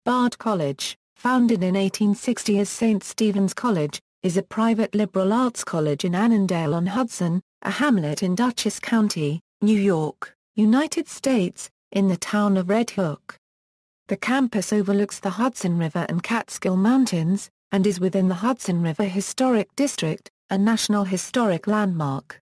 Bard College, founded in 1860 as St. Stephen's College, is a private liberal arts college in Annandale-on-Hudson, a hamlet in Dutchess County, New York, United States, in the town of Red Hook. The campus overlooks the Hudson River and Catskill Mountains, and is within the Hudson River Historic District, a National Historic Landmark.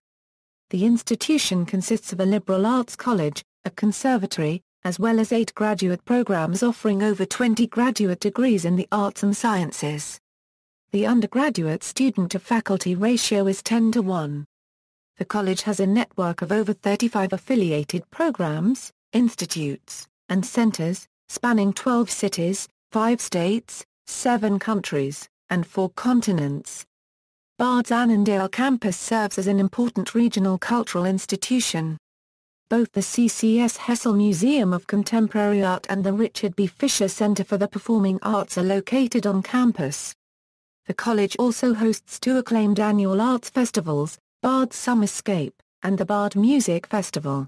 The institution consists of a liberal arts college, a conservatory, as well as 8 graduate programs offering over 20 graduate degrees in the arts and sciences. The undergraduate student-to-faculty ratio is 10:1. The college has a network of over 35 affiliated programs, institutes, and centers, spanning 12 cities, 5 states, 7 countries, and 4 continents. Bard's Annandale campus serves as an important regional cultural institution. Both the CCS Hessel Museum of Contemporary Art and the Richard B. Fisher Center for the Performing Arts are located on campus. The college also hosts 2 acclaimed annual arts festivals, Bard's Summerscape, and the Bard Music Festival.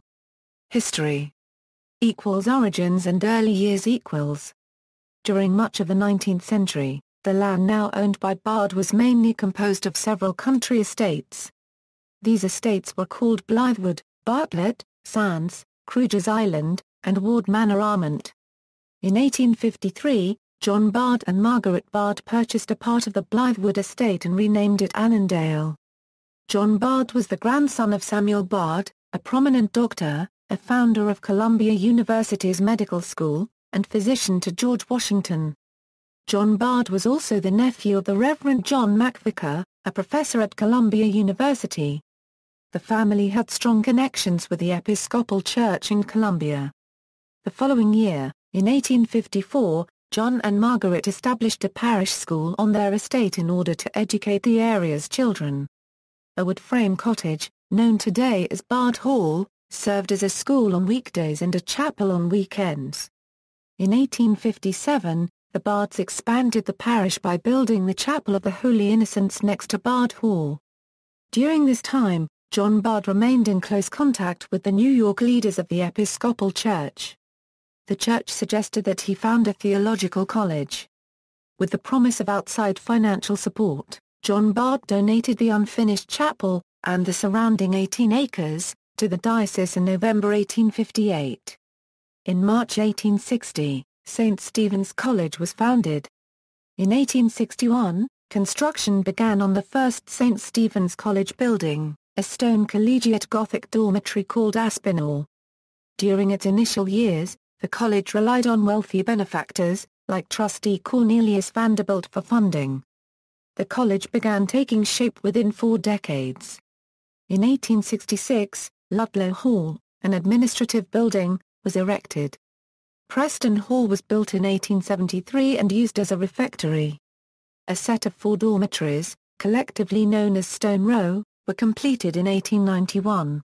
History = Origins and early years = During much of the 19th century, the land now owned by Bard was mainly composed of several country estates. These estates were called Blythewood, Bartlett, Sands, Kruger's Island, and Ward Manor Armant. In 1853, John Bard and Margaret Bard purchased a part of the Blythewood estate and renamed it Annandale. John Bard was the grandson of Samuel Bard, a prominent doctor, a founder of Columbia University's medical school, and physician to George Washington. John Bard was also the nephew of the Reverend John McVicar, a professor at Columbia University. The family had strong connections with the Episcopal Church in Columbia. The following year, in 1854, John and Margaret established a parish school on their estate in order to educate the area's children. A wood frame cottage, known today as Bard Hall, served as a school on weekdays and a chapel on weekends. In 1857, the Bards expanded the parish by building the Chapel of the Holy Innocents next to Bard Hall. During this time, John Bard remained in close contact with the New York leaders of the Episcopal Church. The church suggested that he found a theological college. With the promise of outside financial support, John Bard donated the unfinished chapel, and the surrounding 18 acres, to the diocese in November 1858. In March 1860, St. Stephen's College was founded. In 1861, construction began on the first St. Stephen's College building, a stone collegiate Gothic dormitory called Aspinall. During its initial years, the college relied on wealthy benefactors, like trustee Cornelius Vanderbilt for funding. The college began taking shape within 4 decades. In 1866, Ludlow Hall, an administrative building, was erected. Preston Hall was built in 1873 and used as a refectory. A set of 4 dormitories, collectively known as Stone Row, were completed in 1891.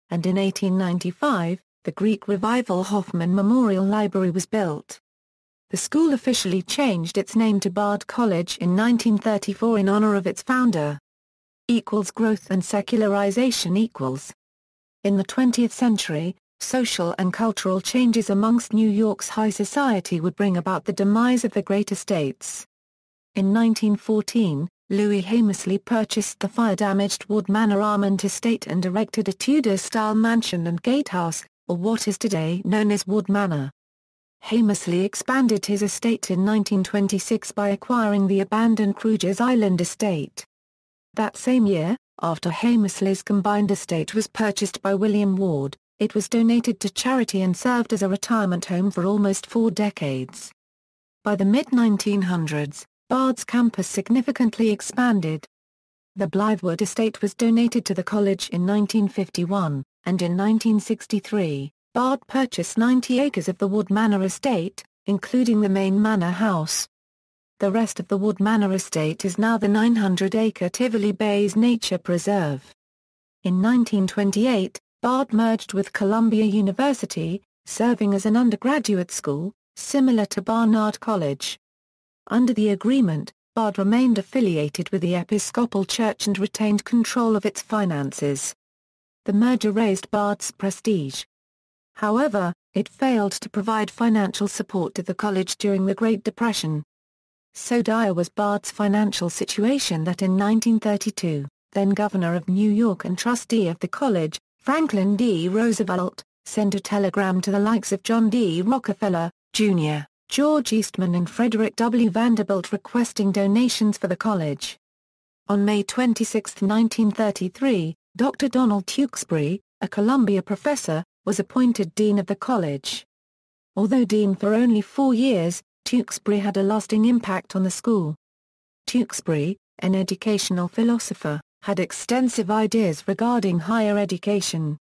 And in 1895, the Greek Revival Hoffman Memorial Library was built. The school officially changed its name to Bard College in 1934 in honor of its founder. Growth and secularization = In the 20th century, social and cultural changes amongst New York's high society would bring about the demise of the great estates. In 1914, Louis Hamersley purchased the fire-damaged Ward Manor Armant estate and erected a Tudor-style mansion and gatehouse, or what is today known as Ward Manor. Hamersley expanded his estate in 1926 by acquiring the abandoned Kruger's Island estate. That same year, after Hamersley's combined estate was purchased by William Ward, it was donated to charity and served as a retirement home for almost 4 decades. By the mid-1900s, Bard's campus significantly expanded. The Blythewood estate was donated to the college in 1951, and in 1963, Bard purchased 90 acres of the Ward Manor estate, including the main manor house. The rest of the Ward Manor estate is now the 900-acre Tivoli Bays Nature Preserve. In 1928, Bard merged with Columbia University, serving as an undergraduate school, similar to Barnard College. Under the agreement, Bard remained affiliated with the Episcopal Church and retained control of its finances. The merger raised Bard's prestige. However, it failed to provide financial support to the college during the Great Depression. So dire was Bard's financial situation that in 1932, then Governor of New York and trustee of the college, Franklin D. Roosevelt, sent a telegram to the likes of John D. Rockefeller, Jr., George Eastman and Frederick W. Vanderbilt requesting donations for the college. On May 26, 1933, Dr. Donald Tewksbury, a Columbia professor, was appointed dean of the college. Although dean for only 4 years, Tewksbury had a lasting impact on the school. Tewksbury, an educational philosopher, had extensive ideas regarding higher education.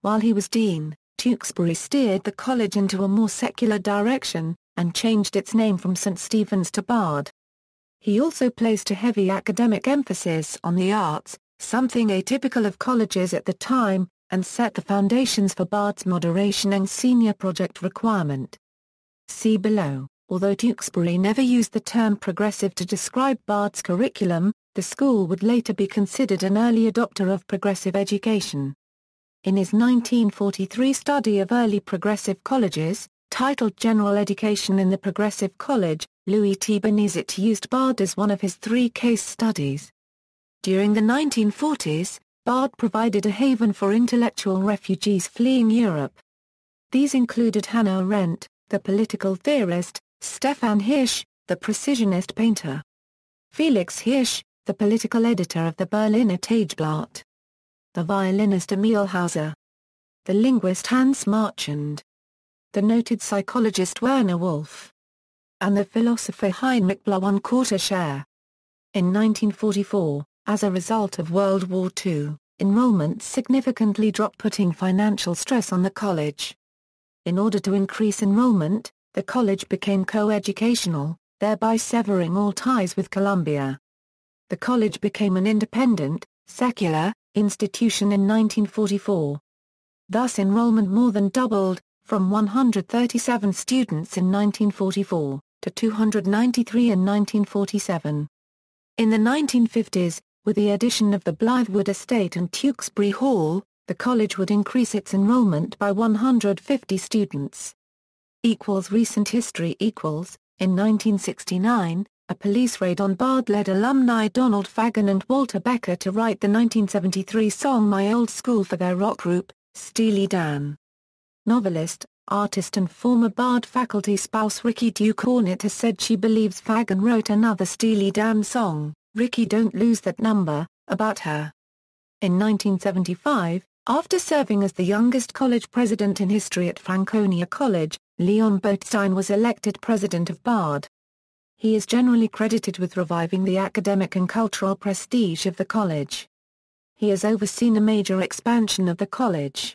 While he was dean, Tewksbury steered the college into a more secular direction, and changed its name from St. Stephen's to Bard. He also placed a heavy academic emphasis on the arts, something atypical of colleges at the time, and set the foundations for Bard's moderation and senior project requirement. See below. Although Tewksbury never used the term progressive to describe Bard's curriculum, the school would later be considered an early adopter of progressive education. In his 1943 study of early progressive colleges, titled General Education in the Progressive College, Louis T. Benezet used Bard as one of his 3 case studies. During the 1940s, Bard provided a haven for intellectual refugees fleeing Europe. These included Hannah Arendt, the political theorist, Stefan Hirsch, the precisionist painter, Felix Hirsch, the political editor of the Berliner Tageblatt, the violinist Emil Hauser, the linguist Hans Marchand, the noted psychologist Werner Wolf, and the philosopher Heinrich Blumenkorter. In 1944, as a result of World War II, enrollment significantly dropped, putting financial stress on the college. In order to increase enrollment, the college became co-educational, thereby severing all ties with Columbia. The college became an independent, secular, institution in 1944. Thus enrollment more than doubled, from 137 students in 1944, to 293 in 1947. In the 1950s, with the addition of the Blythewood Estate and Tewksbury Hall, the college would increase its enrollment by 150 students. Recent history. In 1969, a police raid on Bard led alumni Donald Fagen and Walter Becker to write the 1973 song My Old School for their rock group, Steely Dan. Novelist, artist and former Bard faculty spouse Ricki Duke Ornett has said she believes Fagen wrote another Steely Dan song, Ricki Don't Lose That Number, about her. In 1975, after serving as the youngest college president in history at Franconia College, Leon Botstein was elected president of Bard. He is generally credited with reviving the academic and cultural prestige of the college. He has overseen a major expansion of the college.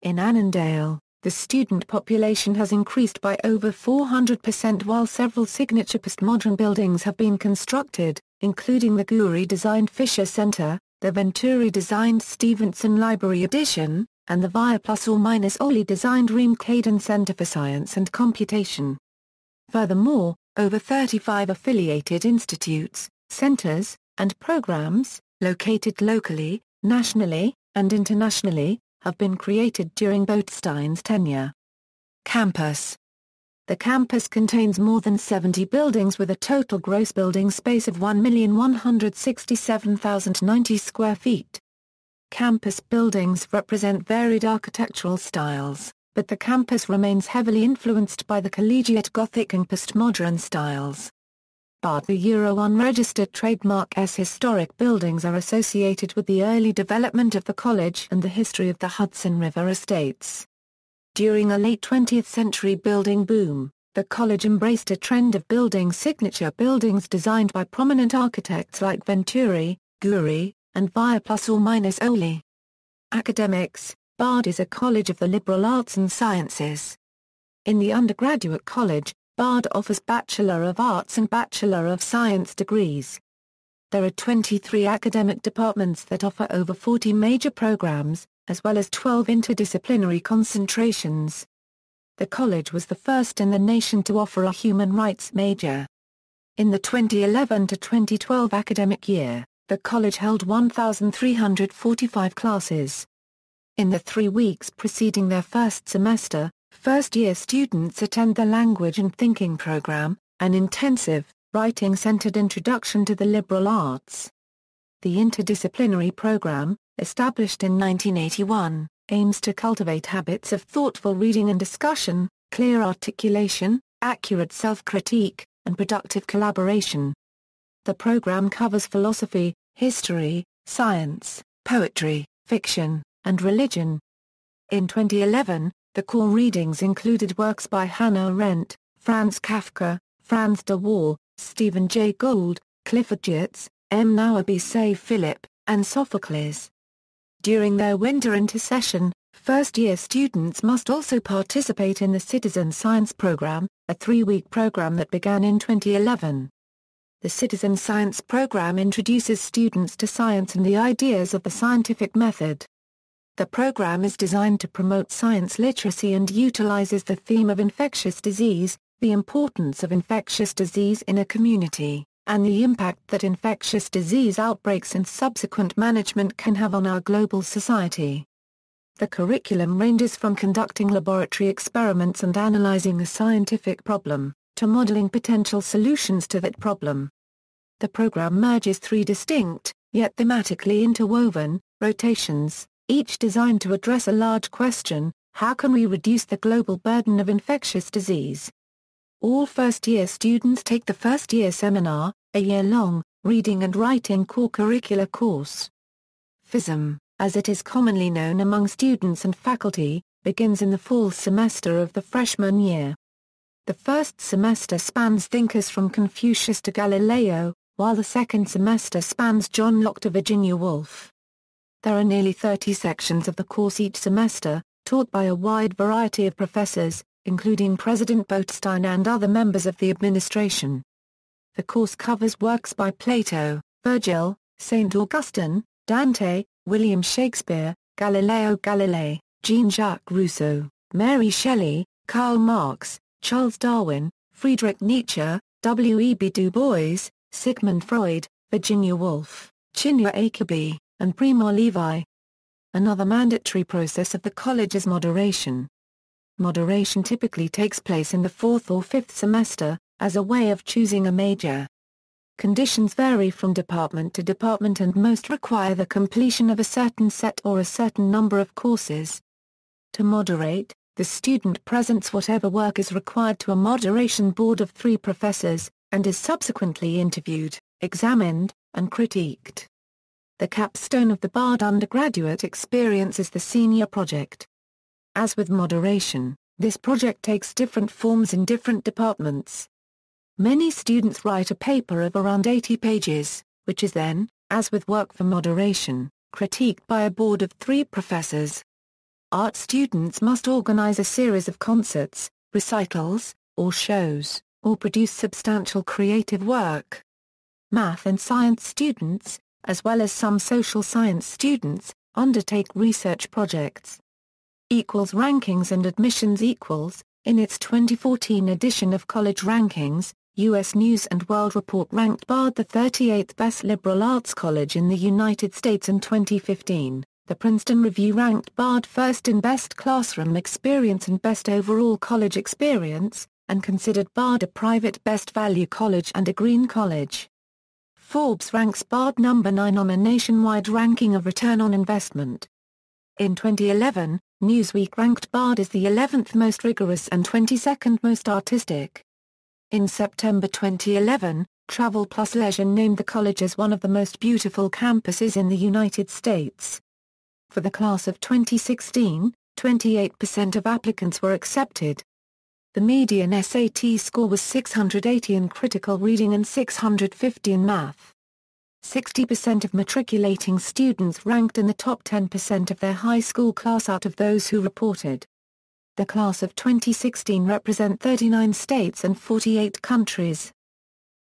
In Annandale, the student population has increased by over 400% while several signature postmodern buildings have been constructed, including the Goury-designed Fisher Center, the Venturi-designed Stevenson Library Addition, and the Via +/- Ream Caden Center for Science and Computation. Furthermore, over 35 affiliated institutes, centers, and programs, located locally, nationally, and internationally, have been created during Botstein's tenure. Campus. The campus contains more than 70 buildings with a total gross building space of 1,167,090 square feet. Campus buildings represent varied architectural styles, but the campus remains heavily influenced by the collegiate Gothic and postmodern styles. Bard. The Euro-unregistered trademark S. Historic buildings are associated with the early development of the college and the history of the Hudson River estates. During a late 20th century building boom, the college embraced a trend of building signature buildings designed by prominent architects like Venturi, Goury, and Via +/- Academics. Bard is a college of the liberal arts and sciences. In the undergraduate college, Bard offers Bachelor of Arts and Bachelor of Science degrees. There are 23 academic departments that offer over 40 major programs, as well as 12 interdisciplinary concentrations. The college was the first in the nation to offer a human rights major. In the 2011 to 2012 academic year, the college held 1,345 classes. In the 3 weeks preceding their first semester, First-year students attend the Language and Thinking program, an intensive, writing-centered introduction to the liberal arts. The interdisciplinary program, established in 1981, aims to cultivate habits of thoughtful reading and discussion, clear articulation, accurate self-critique, and productive collaboration. The program covers philosophy, history, science, poetry, fiction, and religion. In 2011, the core readings included works by Hannah Arendt, Franz Kafka, Franz de Waal, Stephen Jay Gould, Clifford Geertz, M. Nawabie Say-Philip, and Sophocles. During their winter intersession, first-year students must also participate in the Citizen Science program, a 3-week program that began in 2011. The Citizen Science program introduces students to science and the ideas of the scientific method. The program is designed to promote science literacy and utilizes the theme of infectious disease, the importance of infectious disease in a community, and the impact that infectious disease outbreaks and subsequent management can have on our global society. The curriculum ranges from conducting laboratory experiments and analyzing a scientific problem, to modeling potential solutions to that problem. The program merges 3 distinct, yet thematically interwoven, rotations, each designed to address a large question: how can we reduce the global burden of infectious disease? All first-year students take the first-year seminar, a year-long, reading and writing core curricular course. FISM, as it is commonly known among students and faculty, begins in the fall semester of the freshman year. The first semester spans thinkers from Confucius to Galileo, while the second semester spans John Locke to Virginia Woolf. There are nearly 30 sections of the course each semester, taught by a wide variety of professors, including President Boatstein and other members of the administration. The course covers works by Plato, Virgil, St. Augustine, Dante, William Shakespeare, Galileo Galilei, Jean-Jacques Rousseau, Mary Shelley, Karl Marx, Charles Darwin, Friedrich Nietzsche, W. E. B. Du Bois, Sigmund Freud, Virginia Woolf, Chinua Achebe, and Primo Levi. Another mandatory process of the college is moderation. Moderation typically takes place in the 4th or 5th semester, as a way of choosing a major. Conditions vary from department to department and most require the completion of a certain set or a certain number of courses. To moderate, the student presents whatever work is required to a moderation board of 3 professors, and is subsequently interviewed, examined, and critiqued. The capstone of the Bard undergraduate experience is the senior project. As with moderation, this project takes different forms in different departments. Many students write a paper of around 80 pages, which is then, as with work for moderation, critiqued by a board of 3 professors. Art students must organize a series of concerts, recitals, or shows, or produce substantial creative work. Math and science students, as well as some social science students, undertake research projects. Rankings and admissions in its 2014 edition of College Rankings, U.S. News & World Report ranked Bard the 38th best liberal arts college in the United States in 2015. The Princeton Review ranked Bard first in Best Classroom Experience and Best Overall College Experience, and considered Bard a private best value college and a green college. Forbes ranks Bard number 9 on a nationwide ranking of return on investment. In 2011, Newsweek ranked Bard as the 11th most rigorous and 22nd most artistic. In September 2011, Travel Plus Leisure named the college as one of the most beautiful campuses in the United States. For the class of 2016, 28% of applicants were accepted. The median SAT score was 680 in critical reading and 650 in math. 60% of matriculating students ranked in the top 10% of their high school class out of those who reported. The class of 2016 represent 39 states and 48 countries.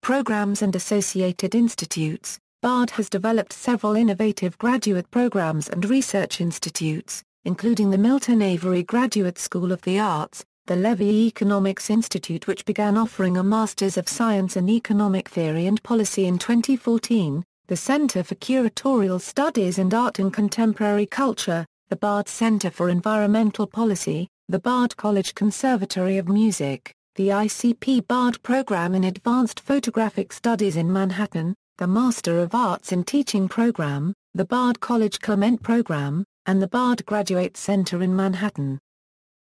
Programs and associated institutes. Bard has developed several innovative graduate programs and research institutes, including the Milton Avery Graduate School of the Arts, the Levy Economics Institute, which began offering a Masters of Science in Economic Theory and Policy in 2014, the Center for Curatorial Studies and Art and Contemporary Culture, the Bard Center for Environmental Policy, the Bard College Conservatory of Music, the ICP Bard Program in Advanced Photographic Studies in Manhattan, the Master of Arts in Teaching Program, the Bard College Clement Program, and the Bard Graduate Center in Manhattan.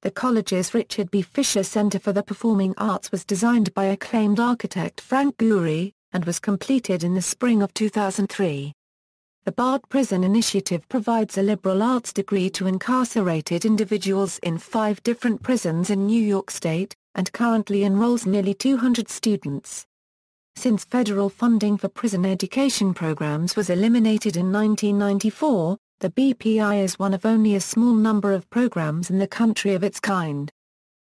The college's Richard B. Fisher Center for the Performing Arts was designed by acclaimed architect Frank Gehry, and was completed in the spring of 2003. The Bard Prison Initiative provides a liberal arts degree to incarcerated individuals in 5 different prisons in New York State, and currently enrolls nearly 200 students. Since federal funding for prison education programs was eliminated in 1994, the BPI is one of only a small number of programs in the country of its kind.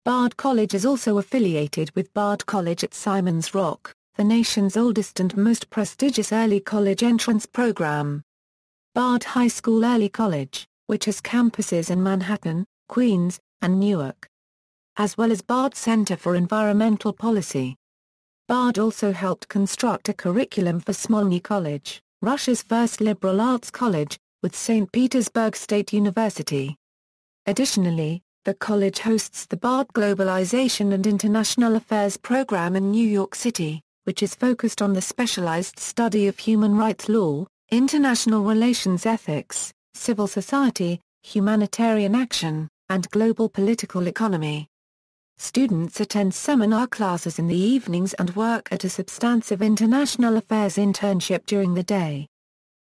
Bard College is also affiliated with Bard College at Simon's Rock, the nation's oldest and most prestigious early college entrance program. Bard High School Early College, which has campuses in Manhattan, Queens, and Newark, as well as Bard Center for Environmental Policy. Bard also helped construct a curriculum for Smolny College, Russia's first liberal arts college, with St. Petersburg State University. Additionally, the college hosts the Bard Globalization and International Affairs program in New York City, which is focused on the specialized study of human rights law, international relations ethics, civil society, humanitarian action, and global political economy. Students attend seminar classes in the evenings and work at a substantive international affairs internship during the day.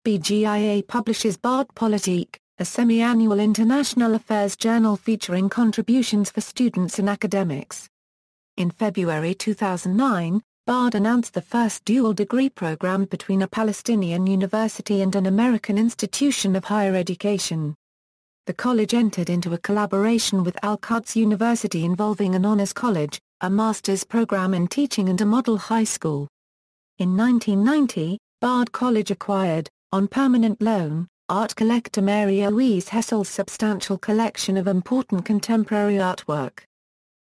BGIA publishes Bard Politique, a semi-annual international affairs journal featuring contributions for students and academics. In February 2009, Bard announced the first dual degree program between a Palestinian university and an American institution of higher education. The college entered into a collaboration with Al-Quds University involving an honors college, a master's program in teaching and a model high school. In 1990, Bard College acquired, on permanent loan, art collector Mary Louise Hessel's substantial collection of important contemporary artwork.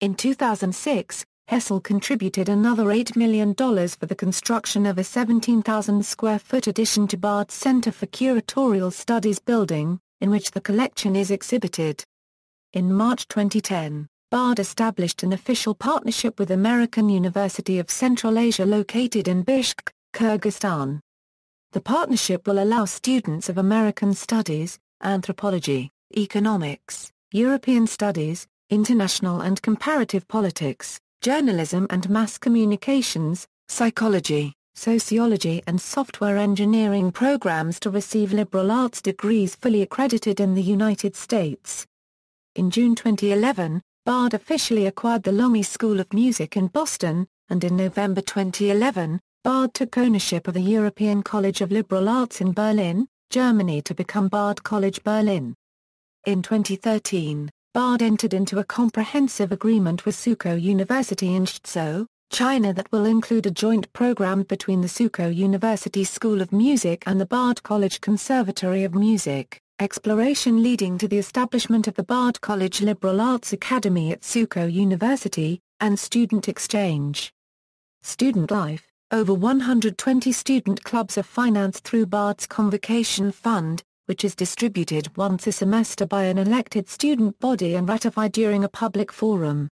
In 2006, Hessel contributed another $8 million for the construction of a 17,000-square-foot addition to Bard's Center for Curatorial Studies building, in which the collection is exhibited. In March 2010, Bard established an official partnership with American University of Central Asia located in Bishkek, Kyrgyzstan. The partnership will allow students of American Studies, Anthropology, Economics, European Studies, International and Comparative Politics, Journalism and Mass Communications, Psychology, Sociology and Software Engineering programs to receive liberal arts degrees fully accredited in the United States. In June 2011, Bard officially acquired the Lomy School of Music in Boston, and in November 2011, Bard took ownership of the European College of Liberal Arts in Berlin, Germany to become Bard College Berlin. In 2013, Bard entered into a comprehensive agreement with Suzhou University in Zhezhou, China that will include a joint program between the Suzhou University School of Music and the Bard College Conservatory of Music, exploration leading to the establishment of the Bard College Liberal Arts Academy at Suzhou University, and student exchange. Student life. Over 120 student clubs are financed through Bard's Convocation Fund, which is distributed once a semester by an elected student body and ratified during a public forum.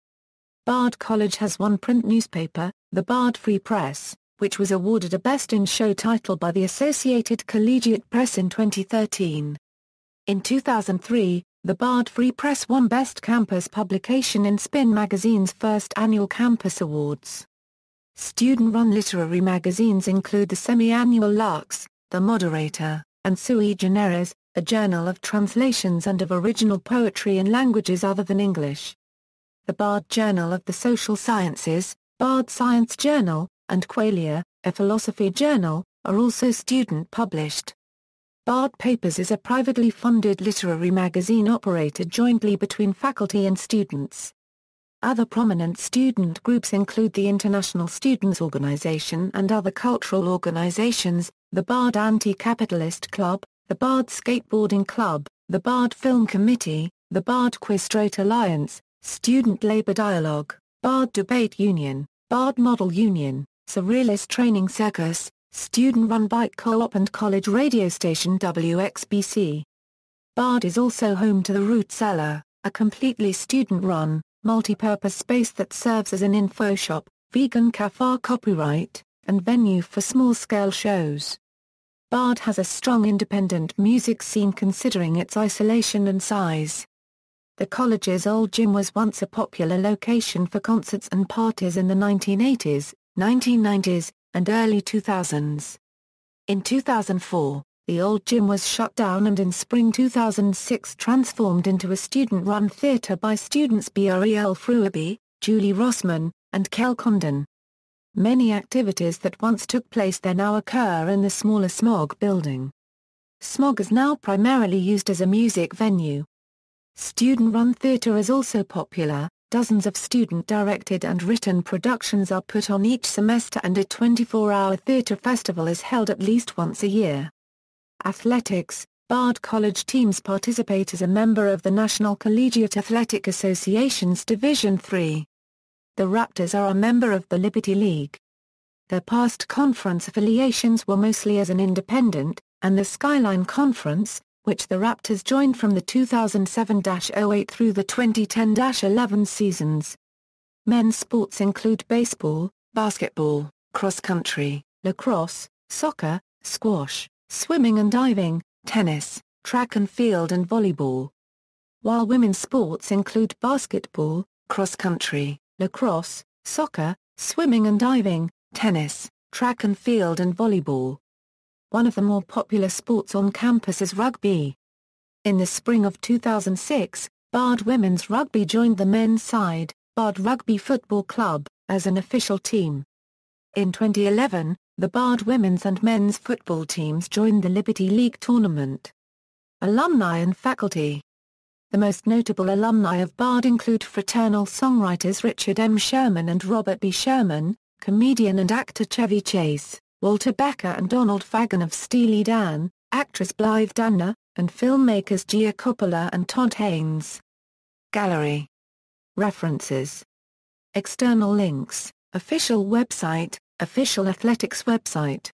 Bard College has one print newspaper, the Bard Free Press, which was awarded a Best in Show title by the Associated Collegiate Press in 2013. In 2003, the Bard Free Press won Best Campus Publication in Spin magazine's first annual Campus Awards. Student-run literary magazines include the semi-annual Lux, The Moderator, and Sui Generis, a journal of translations and of original poetry in languages other than English. The Bard Journal of the Social Sciences, Bard Science Journal, and Qualia, a philosophy journal, are also student-published. Bard Papers is a privately funded literary magazine operated jointly between faculty and students. Other prominent student groups include the International Students Organization and other cultural organizations, the Bard Anti-Capitalist Club, the Bard Skateboarding Club, the Bard Film Committee, the Bard Quizstraight Alliance, Student Labor Dialogue, Bard Debate Union, Bard Model Union, Surrealist Training Circus, student-run bike co-op and college radio station WXBC. Bard is also home to the Root Cellar, a completely student-run, multi-purpose space that serves as an info shop, vegan cafe copyright, and venue for small-scale shows. Bard has a strong independent music scene considering its isolation and size. The college's old gym was once a popular location for concerts and parties in the 1980s, 1990s, and early 2000s. In 2004, the old gym was shut down and in spring 2006 transformed into a student-run theatre by students Brel Fruaby, Julie Rossman, and Kel Condon. Many activities that once took place there now occur in the smaller Smog building. Smog is now primarily used as a music venue. Student-run theatre is also popular. Dozens of student-directed and written productions are put on each semester and a 24-hour theatre festival is held at least once a year. Athletics: Bard College teams participate as a member of the National Collegiate Athletic Association's Division III. The Raptors are a member of the Liberty League. Their past conference affiliations were mostly as an independent, and the Skyline Conference, which the Raptors joined from the 2007-08 through the 2010-11 seasons. Men's sports include baseball, basketball, cross-country, lacrosse, soccer, squash, swimming and diving, tennis, track and field and volleyball. While women's sports include basketball, cross-country, lacrosse, soccer, swimming and diving, tennis, track and field and volleyball. One of the more popular sports on campus is rugby. In the spring of 2006, Bard Women's Rugby joined the men's side, Bard Rugby Football Club, as an official team. In 2011, the Bard women's and men's football teams joined the Liberty League tournament. Alumni and Faculty. The most notable alumni of Bard include fraternal songwriters Richard M. Sherman and Robert B. Sherman, comedian and actor Chevy Chase, Walter Becker and Donald Fagan of Steely Dan, actress Blythe Danner, and filmmakers Gia Coppola and Todd Haynes. Gallery. References. External links: official website, official athletics website.